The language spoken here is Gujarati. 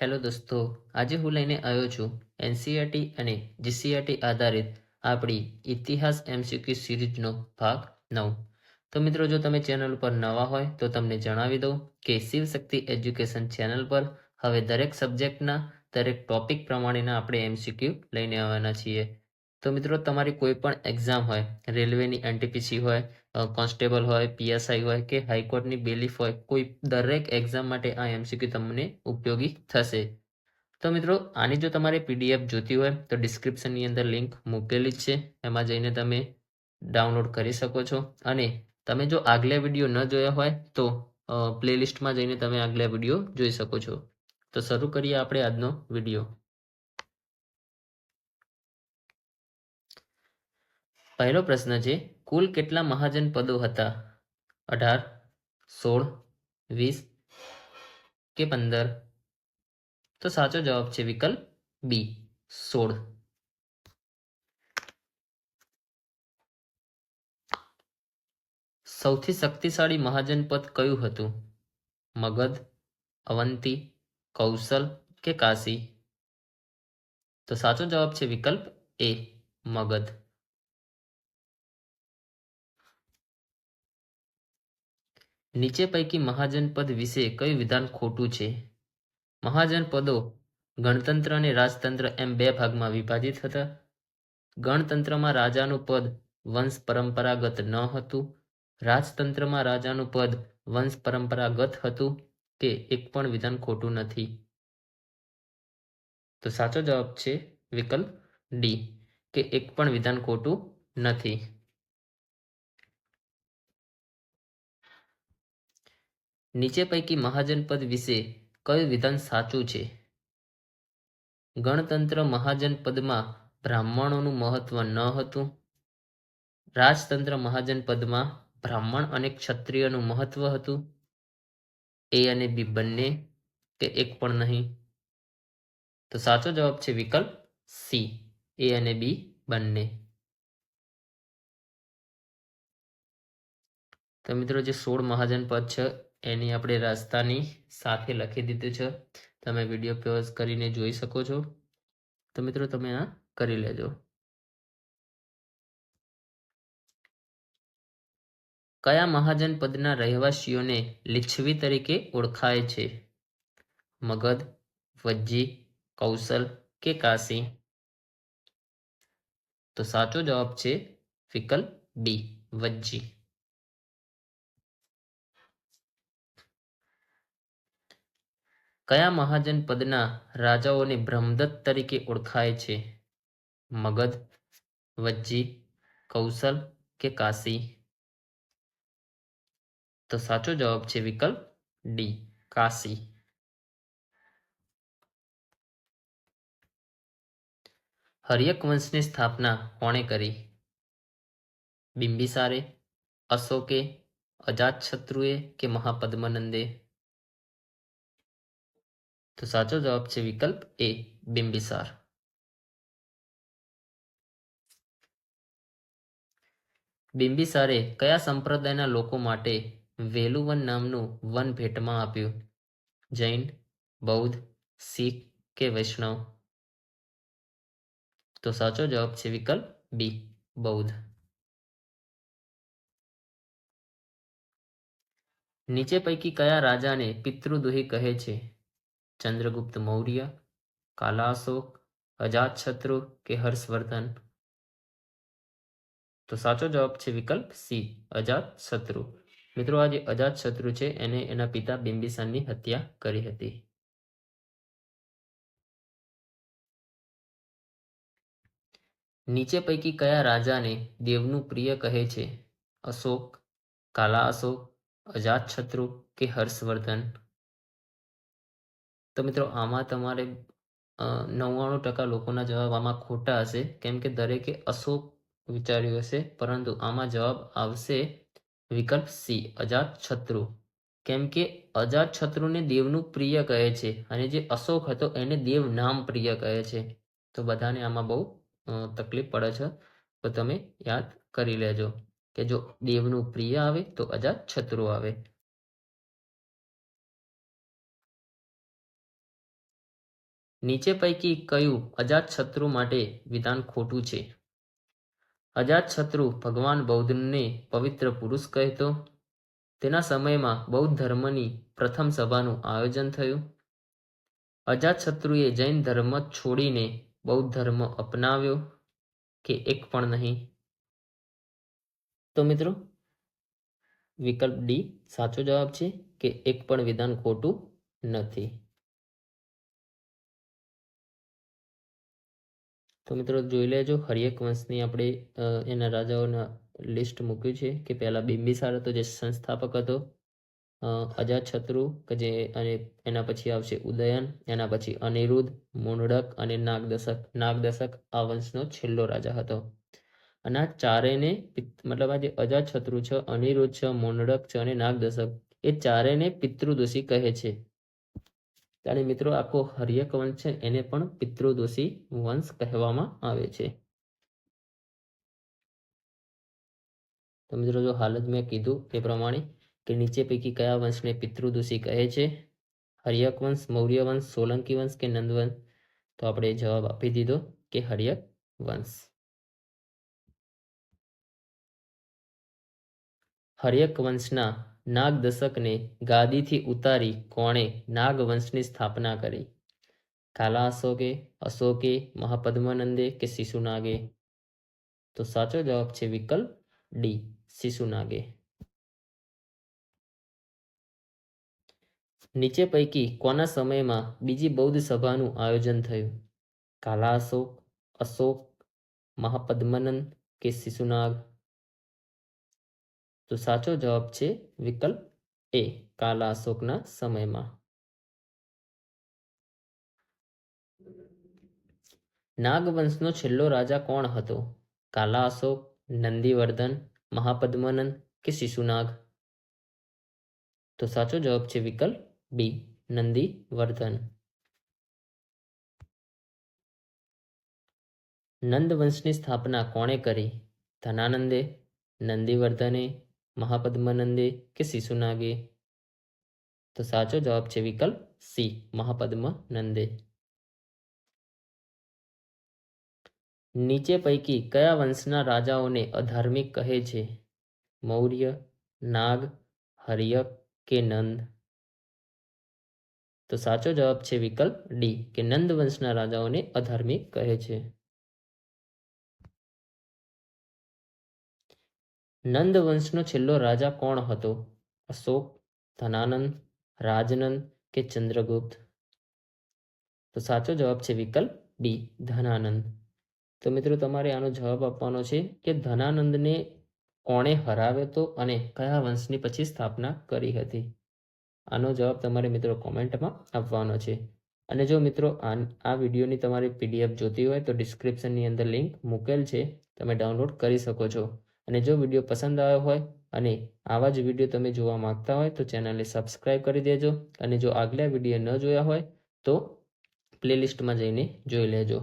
હેલો દોસ્તો, આજે હું લઈને આવ્યો છું એનસીઈઆરટી અને જીસીઈઆરટી આધારિત આપણી ઇતિહાસ એમસીક્યુ સિરીઝનો ભાગ 9. તો મિત્રો, જો તમે ચેનલ પર નવા હોય તો તમને જણાવી દઉં કે શિવશક્તિ એજ્યુકેશન ચેનલ પર હવે દરેક સબ્જેક્ટના દરેક ટોપિક પ્રમાણેના આપણે એમસીક્યુ લઈને આવવાના છીએ. તો મિત્રો, તમારી કોઈ પણ એક્ઝામ હોય, રેલવેની એનટીપીસી હોય, કોન્સ્ટેબલ હોય, પીએસઆઈ હોય કે હાઈકોર્ટની બેલીફ હોય, કોઈ દરેક એક્ઝામ માટે આ એમસીક્યુ તમને ઉપયોગી થશે. તો મિત્રો, આની જો તમારે પીડીએફ જોતી હોય તો ડિસ્ક્રિપ્શનની અંદર લિંક મૂકેલી જ છે, એમાં જઈને તમે ડાઉનલોડ કરી શકો છો. અને તમે જો આગલા વિડીયો ન જોયા હોય તો પ્લેલિસ્ટમાં જઈને તમે આગલા વિડીયો જોઈ શકો છો. તો શરૂ કરીએ આપણે આજનો વિડીયો. પહેલો પ્રશ્ન છે, કુલ કેટલા મહાજન પદો હતા? 18, 16, 20 કે 15? તો સાચો જવાબ છે વિકલ્પ બી, 16. સૌથી શક્તિશાળી મહાજન પદ કયું હતું? મગધ, અવંતી, કૌશલ કે કાશી? તો સાચો જવાબ છે વિકલ્પ એ, મગધ. નીચે પૈકી મહાજન પદ વિશે કયું વિધાન ખોટું છે? મહાજન પદો ગણતંત્ર અને રાજતંત્ર એમ બે ભાગમાં વિભાજિત હતા. ગણતંત્રમાં રાજાનું પદ વંશ પરંપરાગત ન હતું. રાજતંત્રમાં રાજાનું પદ વંશ પરંપરાગત હતું. કે એક પણ વિધાન ખોટું નથી? તો સાચો જવાબ છે વિકલ્પ ડી, કે એક પણ વિધાન ખોટું નથી. નીચે પૈકી મહાજન પદ વિશે કયું વિધાન સાચું છે? ગણતંત્ર મહાજન પદમાં બ્રાહ્મણોનું મહત્વ ન હતું. રાજતંત્ર મહાજન પદમાં બ્રાહ્મણ અને ક્ષત્રિયનું મહત્વ હતું. એ અને બી બંને, કે એક પણ નહીં? તો સાચો જવાબ છે વિકલ્પ સી, એ અને બી બંને. તો મિત્રો, જે 16 મહાજન પદ છે એની આપણે રાજધાની સાથે લખી દીધું છે. તમે વિડીયો પોઝ કરીને જોઈ શકો છો. તો મિત્રો, તમે આ કરી લેજો. કયા મહાજન પદના રહેવાસીઓને લીચ્છવી તરીકે ઓળખાય છે? મગધ, વજ્જી, કૌશલ કે કાશી? તો સાચો જવાબ છે વિકલ્પ બી, વજ્જી. કયા મહાજન પદના રાજાઓને બ્રહ્મદત્ત તરીકે ઓળખાય છે? મગધ, વજ્જી, કૌશલ કે કાશી? તો સાચો જવાબ છે વિકલ્પ ડી, કાશી. હર્યક વંશની સ્થાપના કોણે કરી? બિંબિસારે, અશોકે, અજાતશત્રુએ કે મહાપદ્મનંદે? તો સાચો જવાબ છે વિકલ્પ એ, બિંબિસાર. બિંબિસારે કયા સંપ્રદાયના લોકો માટે વેલુવન નામનું વન ભેટમાં આપ્યું? જૈન, બૌદ્ધ, શીખ કે વૈષ્ણવ? તો સાચો જવાબ છે વિકલ્પ બી, બૌદ્ધ. નીચે પૈકી કયા રાજાને પિતૃદોહી કહે છે? ચંદ્રગુપ્ત મૌર્ય, કાલા અશોક, અજાતશત્રુ કે હર્ષવર્ધન? તો સાચો જવાબ છે વિકલ્પ સી, અજાતશત્રુ. મિત્રો, આ જે અજાતશત્રુ છે એને એના પિતા બિંબિસારની હત્યા કરી હતી. નીચે પૈકી કયા રાજાને દેવનું પ્રિય કહે છે? અશોક, કાલા અશોક, અજાતશત્રુ કે હર્ષવર્ધન? તો મિત્રો, આમાં તમારે 99% લોકોના જવાબ આમાં ખોટા હશે, કેમ કે દરેકે અશોક વિચાર્યું હશે, પરંતુ આમાં જવાબ આવશે વિકલ્પ સી, અજાતશત્રુ. કેમ કે અજાતશત્રુને દેવનું પ્રિય કહે છે અને જે અશોક હતો એને દેવ નામ પ્રિય કહે છે. તો બધાને આમાં બહુ તકલીફ પડે છે. તો તમે યાદ કરી લેજો કે જો દેવનું પ્રિય આવે તો અજાતશત્રુ આવે. નીચે પૈકી કયું અજાતશત્રુ માટે વિધાન ખોટું છે? અજાતશત્રુ ભગવાન બૌદ્ધને પવિત્ર પુરુષ કહેતો. તેના સમયમાં બૌદ્ધ ધર્મની પ્રથમ સભાનું આયોજન થયું. અજાતશત્રુએ જૈન ધર્મ છોડીને બૌદ્ધ ધર્મ અપનાવ્યો કે એક પણ નહીં? તો મિત્રો વિકલ્પ ડી સાચો જવાબ છે કે એક પણ વિધાન ખોટું નથી. તો મિત્રો જોઈ લેજો, હર્યક વંશની આપણે એના રાજાઓના લિસ્ટ મૂક્યું છે કે પહેલા બિંબિસાર હતો જે સંસ્થાપક હતો, અજાતશત્રુ કે જે અને એના પછી આવશે ઉદયન, એના પછી અનિરુદ્ધ, મૂંડક અને નાગદશક આ વંશનો છેલ્લો રાજા હતો. અને આ ચારેયને મતલબ આ જે અજાતશત્રુ છે, અનિરુદ્ધ છે, મૂંડક છે અને નાગદશક એ ચારેયને પિતૃદોષી કહે છે. ત્યારે મિત્રો આખો હર્યક વંશ છે એને પણ પિતૃદોષી વંશ કહેવામાં આવે છે. તો મિત્રો જો હાલ જ મેં કીધું તે પ્રમાણે કે નીચે પૈકી કયા વંશને પિતૃદોષી કહે છે? હર્યક વંશ, મૌર્ય વંશ, સોલંકી વંશ કે નંદ વંશ? તો આપણે જવાબ આપી દીધો કે હર્યક વંશ. હર્યક વંશના નાગદશકને ગાદીથી ઉતારી કોણે નાગવંશની સ્થાપના કરી? કાલા અશોકે, અશોકે, મહાપદ્મનંદે કે શિશુનાગે? તો સાચો જવાબ છે વિકલ્પ ડી, શિશુનાગે. નીચે પૈકી કોના સમયમાં બીજી બૌદ્ધ સભાનું આયોજન થયું? કાલા અશોક, અશોક, મહાપદ્મનંદ કે શિશુનાગ? તો સાચો જવાબ છે વિકલ્પ એ, કાલા અશોકના સમયમાં. નાગવંશનો છેલ્લો રાજા કોણ હતો? કાલા અશોક, નંદીવર્ધન, મહાપદ્મનંદ કે શિશુનાગ? તો સાચો જવાબ છે વિકલ્પ બી, નંદીવર્ધન. નંદ વંશની સ્થાપના કોણે કરી? ધનાનંદે, નંદીવર્ધને, મહાપદ્મનંદે કે શિશુનાગે? તો સાચો જવાબ છે વિકલ્પ સી, મહાપદ્મનંદે. નીચે પૈકી કયા વંશના રાજાઓને અધાર્મિક કહે છે? મૌર્ય, નાગ, હર્યક કે નંદ? તો સાચો જવાબ છે વિકલ્પ ડી કે નંદ વંશના રાજાઓને અધાર્મિક કહે છે. નંદ વંશનો છેલ્લો રાજા કોણ હતો? અશોક, ધનાનંદ, રાજનંદ કે ચંદ્રગુપ્ત? તો સાચો જવાબ છે વિકલ્પ બી, ધનાનંદ. તો મિત્રો તમારે આનો જવાબ આપવાનો છે કે ધનાનંદને કોણે હરાવ્યો હતો અને કયા વંશની પછી સ્થાપના કરી હતી? આનો જવાબ તમારે મિત્રો કોમેન્ટમાં આપવાનો છે. અને જો મિત્રો આ વિડીયોની તમારી પીડીએફ જોતી હોય તો ડિસ્ક્રિપ્શનની અંદર લિંક મૂકેલ છે, તમે ડાઉનલોડ કરી શકો છો. અને જો વિડીયો પસંદ આવ્યો હોય અને આવા જ વિડીયો તમે જોવા માંગતા હોય તો ચેનલને સબસ્ક્રાઈબ કરી દેજો. અને જો આગલા વિડીયો ન જોયા હોય તો પ્લેલિસ્ટમાં જઈને જોઈ લેજો.